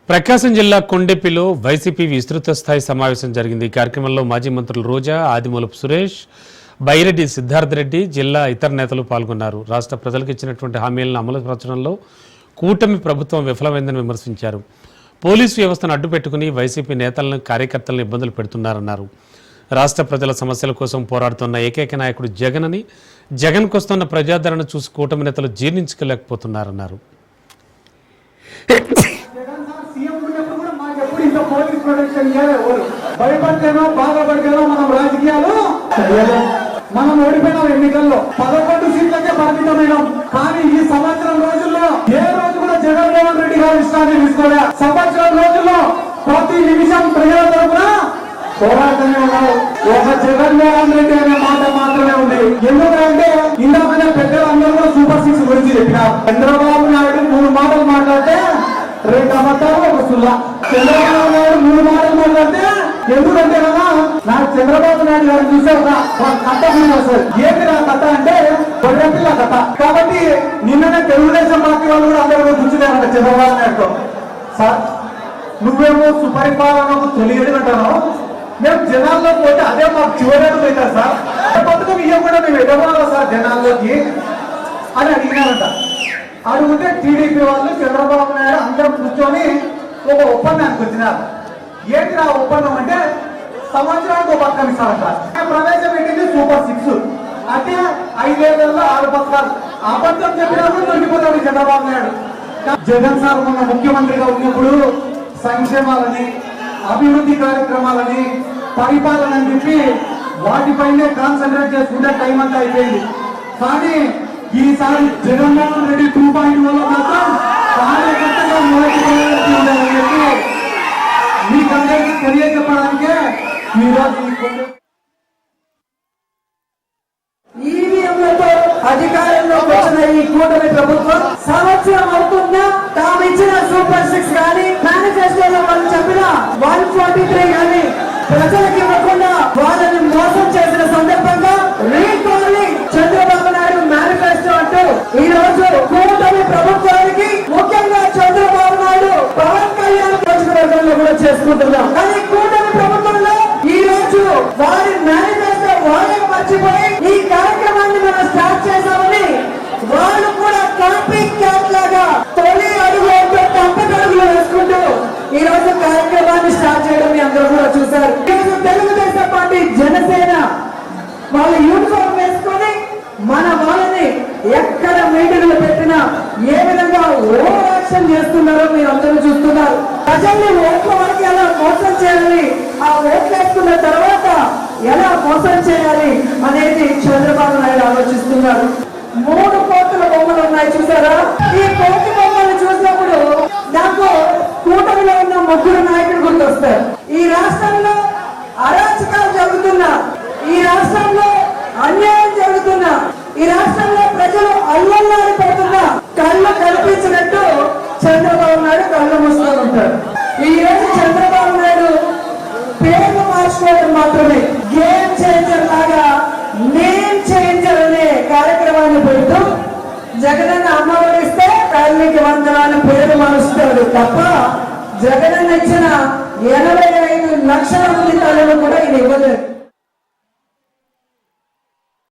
ప్రకాశం జిల్లా కొండెపిలో వైసీపీ విస్తృత స్థాయి సమావేశం జరిగింది. ఈ కార్యక్రమంలో మాజీ మంత్రులు రోజా, ఆదిమూలపు సురేష్, బైరెడ్డి సిద్ధార్థరెడ్డి, జిల్లా ఇతర నేతలు పాల్గొన్నారు. రాష్ట్ర ప్రజలకు ఇచ్చినటువంటి హామీలను అమలుపరచడంలో కూటమి ప్రభుత్వం విఫలమైందని విమర్శించారు. పోలీసు వ్యవస్థను అడ్డుపెట్టుకుని వైసీపీ నేతలను, కార్యకర్తలను ఇబ్బందులు పెడుతున్నారన్నారు. రాష్ట్ర ప్రజల సమస్యల కోసం పోరాడుతున్న ఏకైక నాయకుడు జగన్ అని, జగన్కు వస్తున్న ప్రజాదరణ చూసి కూటమి నేతలు జీర్ణించుకోలేకపోతున్నారన్నారు. పోలీస్ ప్రొటెక్షన్ భయపడితేనో బాధపడితేనో మనం రాజకీయాలు మనం ఓడిపోయినాం. ఎన్నికల్లో 11 సీట్లకే పరిమితమైనాం. కానీ ఈ సంవత్సరం రోజుల్లో ఏ రోజు కూడా జగన్మోహన్ రెడ్డి గారు ఇష్టాన్ని తీసుకోలే. సంవత్సరం రోజుల్లో ప్రతి నిమిషం ప్రజల తరఫున పోరాటమే ఉన్నారు. ఒక జగన్మోహన్ రెడ్డి అనే మాట మాత్రమే ఉంది. ఎందుకంటే ఇందాకనే పెద్దలందరూ కూడా సూపర్ 6 గురించి చెప్పినారు. చంద్రబాబు నాయుడు 3 మాటలు మాట్లాడితే 2 అబద్ధాలు, 1 సుల్లా. చంద్రబాబు నాయుడు 3 మాటలు మాట్లాడితే ఎందుకంటే కదా నాకు చంద్రబాబు నాయుడు గారు చూసే ఒక కథ వస్తుంది. ఏంటి నా కథ అంటే గొర్రెపిల్ల కథ. కాబట్టి నిన్ననే తెలుగుదేశం పార్టీ వాళ్ళు కూడా అందరూ కూర్చున్నారంట చంద్రబాబు నాయుడుతో. సార్ నువ్వేమో సుపరిపాలనకు తెలియదు అంటాను, మేము జనాల్లో పోతే అదే మాకు చివరేటు అవుతారు సార్. పథకం ఇవ్వకుండా మేము ఎదగాలా సార్ జనాల్లోకి అని అడిగినారంట. అడిగితే టీడీపీ వాళ్ళు చంద్రబాబు నాయుడు అందరం కూర్చొని ఒక ఒప్పందానికి వచ్చినారు. ఏంటి ఆ ఒప్పందం అంటే సంవత్సరానికి 1 పథకం ఇస్తారంట. ప్రవేశపెట్టింది సూపర్ 6 అంటే 5 ఏళ్లలో 6 పథకాలు. అబద్ధం చెప్పినప్పుడు దొరికిపోతాడు చంద్రబాబు నాయుడు. జగన్ సార్ మొన్న ముఖ్యమంత్రిగా ఉన్నప్పుడు సంక్షేమాలని, అభివృద్ధి కార్యక్రమాలని, పరిపాలన అని చెప్పి వాటిపైనే కాన్సన్ట్రేట్ చేసుకుంటే టైం అంతా అయిపోయింది. కానీ ఈసారి జగన్మోహన్ రెడ్డి 2.0 మాత్రం కార్యకర్తగా మొదటి చెప్పి మీకందరికీ తెలియజెప్పడానికే ఈరోజు ఈవీఎంలతో అధికారంలోకి వచ్చిన ఈ కూటమి ప్రభుత్వం సంవత్సరం అవుతున్నా తాము ఇచ్చిన సూపర్ 6 కానీ మేనిఫెస్టోలో వాళ్ళు చెప్పిన 143 కానీ ప్రజలకు ఇవ్వకుండా వాళ్ళని మోసం చేసిన సందర్భంగా రీకాలింగ్ చంద్రబాబు నాయుడు మేనిఫెస్టో అంటూ ఈ రోజు కూటమి ప్రభుత్వానికి ముఖ్యంగా చంద్రబాబు నాయుడు పవన్ కళ్యాణ్ నియోజకవర్గంలో కూడా చేసుకుంటున్నాం. కానీ కూటమి ప్రభుత్వంలో ఈ రోజు వారి మేనిఫెస్టో వాళ్ళే మర్చిపోయి ఈ కార్యక్రమాన్ని మనం స్టార్ట్ చేశామని వాళ్ళు కూడా కాపీ క్యాట్ లాగా తొలి అడుగు తప్పటడుగులు వేసుకుంటూ ఈ రోజు కార్యక్రమాన్ని స్టార్ట్ చేయడం మీ అందరూ కూడా చూశారు. తెలుగుదేశం పార్టీ, జనసేన వాళ్ళు యూనిఫామ్ వేసుకొని మన వాళ్ళని ఎక్కడ మీటింగ్లు పెట్టినా ఏ విధంగా ఓవర్ యాక్షన్ చేస్తున్నారో మీరు అందరూ చూస్తున్నారు. ప్రజల్ని ఓట్ల వరకు ఎలా మోసం చేయాలి, ఆ ఓట్లు వేసుకున్న తర్వాత ఎలా మోసం చేయాలి అనేది చంద్రబాబు నాయుడు ఆలోచిస్తున్నారు. 3 కోట్ల బొమ్మలు ఉన్నాయి చూసారా? ఈ కోటి బొమ్మలు చూసినప్పుడు నాకు కూటమిలో ఉన్న 3 నాయకులు గుర్తొస్తారు. ఈ రాష్ట్రంలో అరాచకాలు జరుగుతున్నా, ఈ రాష్ట్రంలో అన్యాయం జరుగుతున్నా, ఈ రాష్ట్రంలో ప్రజలు అల్లల్లాడిపోతున్నా కళ్ళు కనిపించినట్టు చంద్రబాబు నాయుడు కళ్ళు మూసుకొని ఉంటారు. ఈ రోజు చంద్రబాబు నాయుడు పేరు మార్చుకోవడం మాత్రమే గేమ్ చేంజర్ లాగా నేమ్ చేంజర్ అనే కార్యక్రమాన్ని పెడుతూ జగనన్న అమ్మఒడి ఇస్తే తల్లికి వందనాలు పేరు మారుస్తాడు తప్ప జగనన్న ఇచ్చిన 85 లక్షల మంది తల్లులు కూడా ఇది ఇవ్వలేదు.